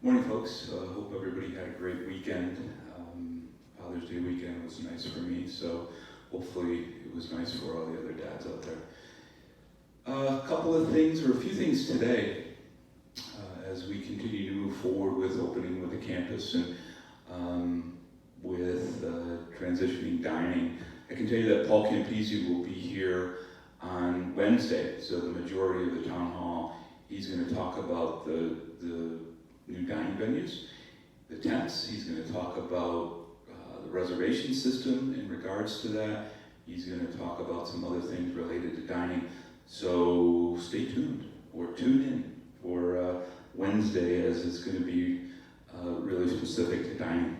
Morning, folks. Hope everybody had a great weekend. Father's Day weekend was nice for me, so hopefully it was nice for all the other dads out there. A couple of things, or a few things today, as we continue to move forward with opening with the campus and with transitioning dining. I can tell you that Paul Campisi will be here on Wednesday, so the majority of the town hall, he's going to talk about the new dining venues, the tents. He's going to talk about the reservation system in regards to that. He's going to talk about some other things related to dining. So stay tuned, or tune in for Wednesday, as it's going to be really specific to dining.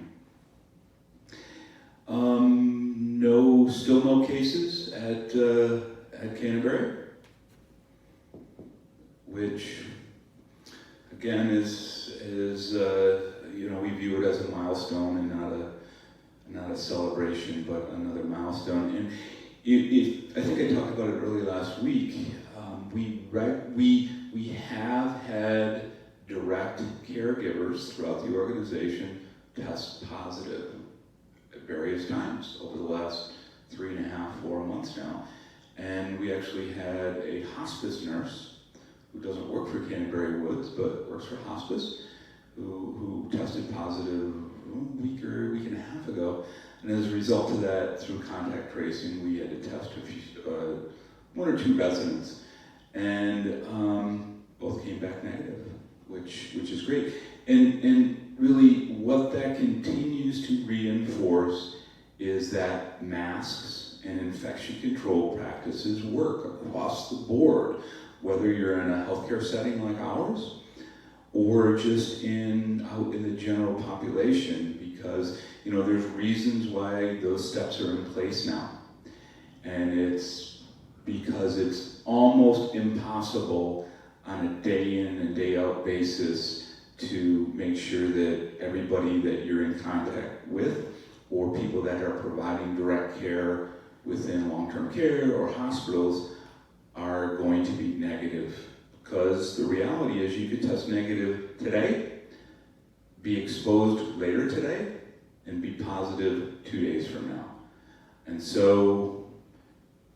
Still no cases at Canterbury, which again is we view it as a milestone and not a celebration, but another milestone. And I think I talked about it early last week. We have had direct caregivers throughout the organization test positive at various times over the last 3.5, 4 months now. And we actually had a hospice nurse who doesn't work for Canterbury Woods, but works for hospice, who tested positive a week and a half ago. And as a result of that, through contact tracing, we had to test one or two residents. And both came back negative, which is great. And really what that continues to reinforce is that masks and infection control practices work across the board, whether you're in a healthcare setting like ours or just out in the general population, because there's reasons why those steps are in place now. And it's because it's almost impossible on a day in and day out basis to make sure that everybody that you're in contact with, or people that are providing direct care within long-term care or hospitals, are going to be negative. Because the reality is you could test negative today, be exposed later today, and be positive 2 days from now. And so,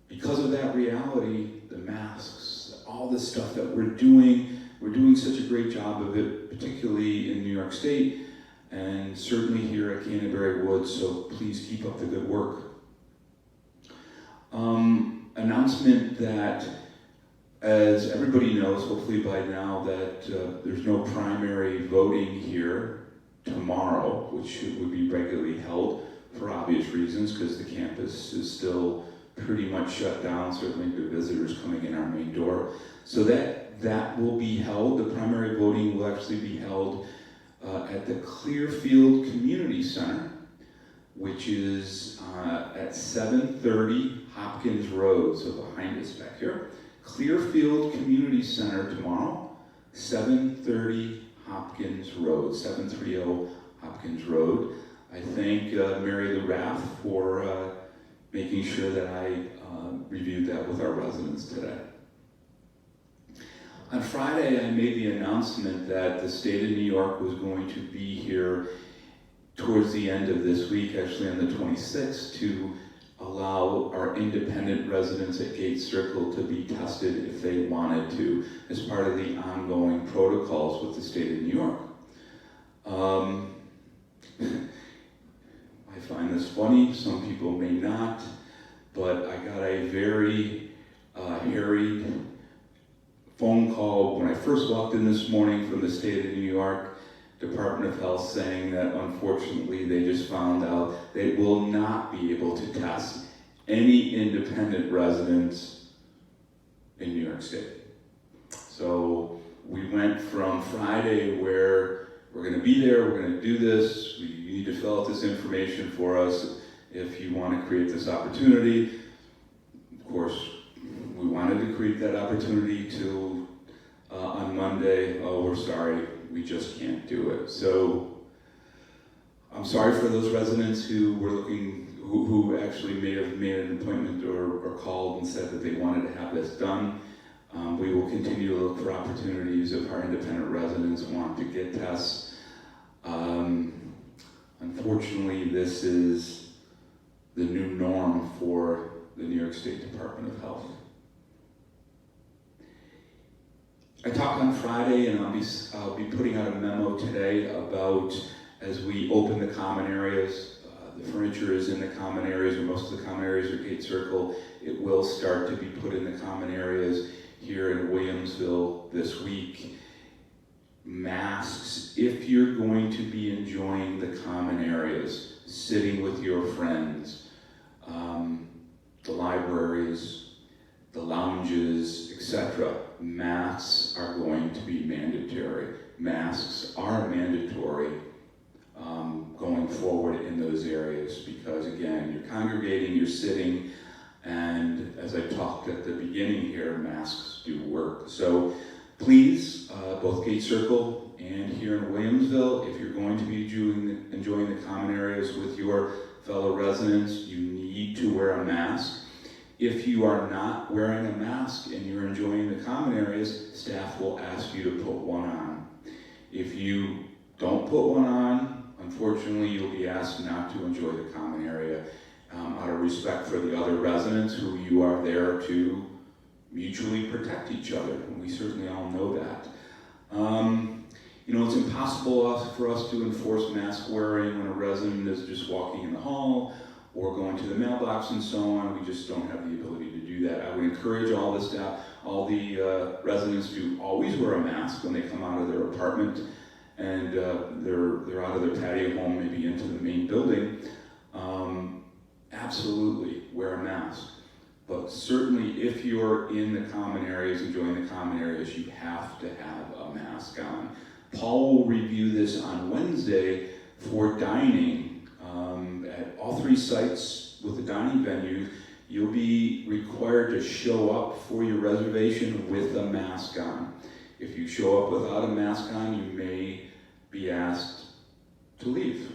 because of that reality, the masks, all this stuff that we're doing such a great job of it, particularly in New York State, and certainly here at Canterbury Woods, so please keep up the good work. Announcement that, as everybody knows, hopefully by now, that there's no primary voting here tomorrow, which would be regularly held for obvious reasons, because the campus is still pretty much shut down, certainly to visitors coming in our main door. So that will be held. The primary voting will actually be held at the Clearfield Community Center, which is at 730 Hopkins Road, so behind us back here. Clearfield Community Center tomorrow, 730 Hopkins Road, 730 Hopkins Road. I thank Mary LaRaff for making sure that I reviewed that with our residents today. On Friday, I made the announcement that the state of New York was going to be here towards the end of this week, actually on the 26th, to allow our independent residents at Gate Circle to be tested if they wanted to, as part of the ongoing protocols with the state of New York. I find this funny, some people may not, but I got a very harried phone call when I first walked in this morning from the state of New York Department of Health, saying that unfortunately they just found out they will not be able to test any independent residents in New York State. So we went from Friday, where we're going to be there, we're going to do this, you need to fill out this information for us if you want to create this opportunity. Of course, we wanted to create that opportunity to on Monday. Oh, we're sorry, we just can't do it. So I'm sorry for those residents who were who actually may have made an appointment or called and said that they wanted to have this done. We will continue to look for opportunities if our independent residents want to get tests. Unfortunately, this is the new norm for the New York State Department of Health. I talked on Friday, and I'll be putting out a memo today about, as we open the common areas, the furniture is in the common areas, or most of the common areas are Gate Circle. It will start to be put in the common areas here in Williamsville this week. Masks, if you're going to be enjoying the common areas, sitting with your friends, the libraries, the lounges, etc., masks are going to be mandatory. Masks are mandatory going forward in those areas because, again, you're congregating, you're sitting, and as I talked at the beginning here, masks do work. So please, both Gate Circle and here in Williamsville, if you're going to be enjoying the common areas with your fellow residents, you need to wear a mask. If you are not wearing a mask and you're enjoying the common areas, staff will ask you to put one on. If you don't put one on, unfortunately, you'll be asked not to enjoy the common area out of respect for the other residents who you are there to mutually protect each other, and we certainly all know that. It's impossible for us to enforce mask wearing when a resident is just walking in the hall or going to the mailbox and so on. We just don't have the ability to do that. I would encourage all the staff, all the residents to always wear a mask when they come out of their apartment and they're out of their patio home, maybe into the main building. Absolutely wear a mask. But certainly if you're in the common areas, enjoying the common areas, you have to have a mask on. Paul will review this on Wednesday for dining. At all three sites with the dining venues, you'll be required to show up for your reservation with a mask on. If you show up without a mask on, you may be asked to leave.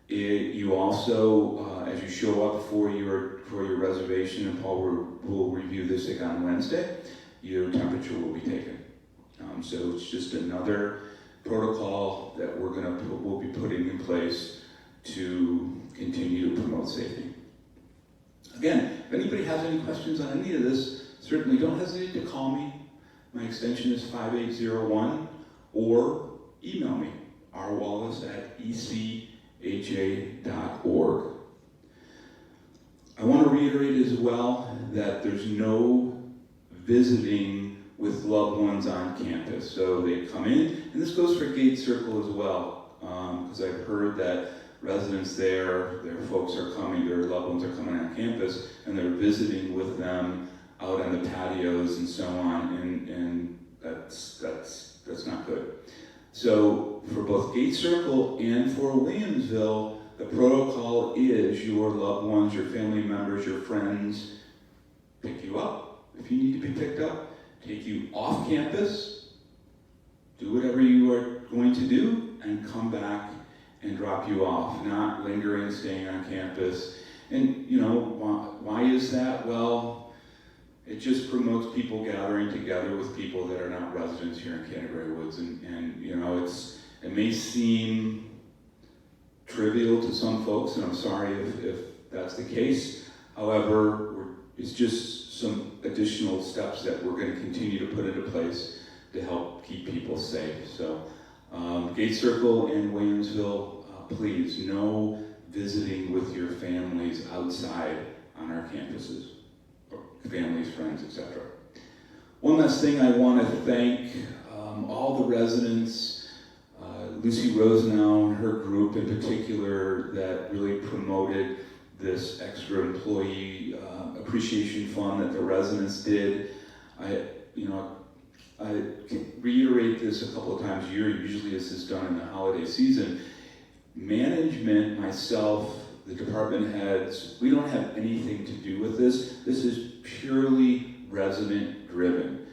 You also, as you show up for your reservation, and Paul will review this on Wednesday, your temperature will be taken. So it's just another protocol that we'll be putting in place to continue to promote safety. Again, if anybody has any questions on any of this, certainly don't hesitate to call me. My extension is 5801, or email me, rwallace@echa.org. I want to reiterate as well that there's no visiting with loved ones on campus. So they come in, and this goes for Gate Circle as well, because I've heard that residents there, their folks are coming, their loved ones are coming on campus, and they're visiting with them out on the patios and so on, and that's not good. So for both Gate Circle and for Williamsville, the protocol is your loved ones, your family members, your friends pick you up if you need to be picked up, take you off campus, do whatever you are going to do, and come back and drop you off, not lingering, staying on campus. And why is that? Well, it just promotes people gathering together with people that are not residents here in Canterbury Woods. And it may seem trivial to some folks, and I'm sorry if that's the case. However, it's just some additional steps that we're going to continue to put into place to help keep people safe. So Gate Circle and Williamsville, please, no visiting with your families outside on our campuses, or families, friends, etc. One last thing, I want to thank all the residents, Lucy Rosenau and her group in particular, that really promoted this extra employee appreciation fund that the residents did. I reiterate this a couple of times a year. Usually this is done in the holiday season. Management, myself, the department heads, we don't have anything to do with this. This is purely resident driven.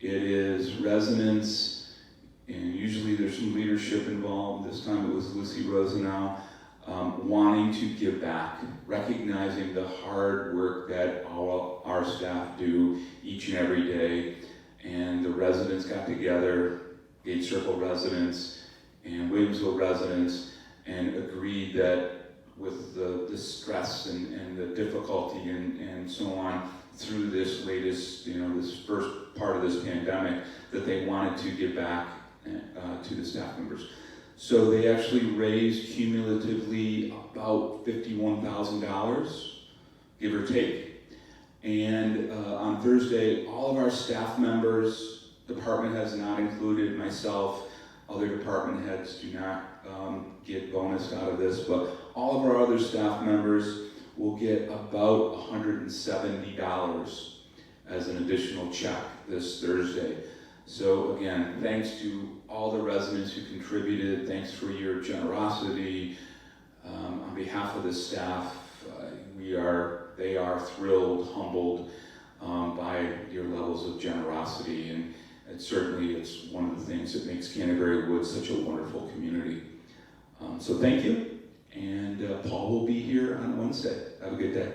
It is residents, and usually there's some leadership involved. This time it was Lucy Rosenau, wanting to give back, recognizing the hard work that our staff do each and every day. And the residents got together, Gate Circle residents, and Williamsville residents, and agreed that with the stress and the difficulty and so on through this latest, this first part of this pandemic, that they wanted to give back to the staff members. So they actually raised cumulatively about $51,000, give or take. And on Thursday, all of our staff members, department heads not included, myself, other department heads do not get bonus out of this, but all of our other staff members will get about $170 as an additional check this Thursday. So again, thanks to all the residents who contributed. Thanks for your generosity. On behalf of the staff, they are thrilled, humbled by your levels of generosity, and it's one of the things that makes Canterbury Woods such a wonderful community. So thank you, and Paul will be here on Wednesday. Have a good day.